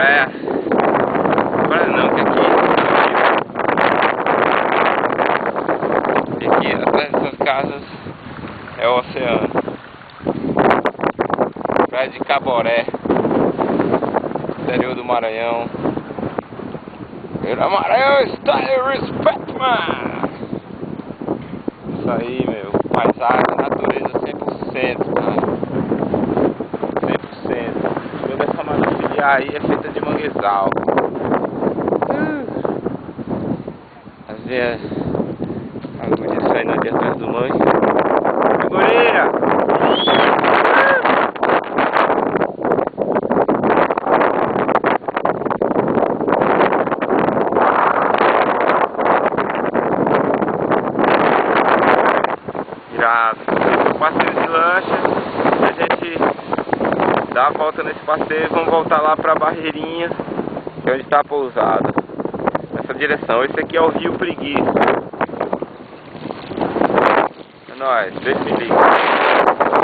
praia. Praia não, que aqui atrás dessas casas é o oceano. Praia de Caboré, interior do Maranhão. Maranhão Style Respect, man! Isso aí, meu. Paisagem, natureza 100%, cara. 100%. Toda essa maravilha aí é feita de manguezal. As minhas agulhas saindo ali atrás do lanche. Guria! Um passeio de lancha, a gente dá a volta nesse passeio e vamos voltar lá pra Barreirinha, que é onde está a pousada, nessa direção. Esse aqui é o Rio Preguiça. É nóis, Deus me liga.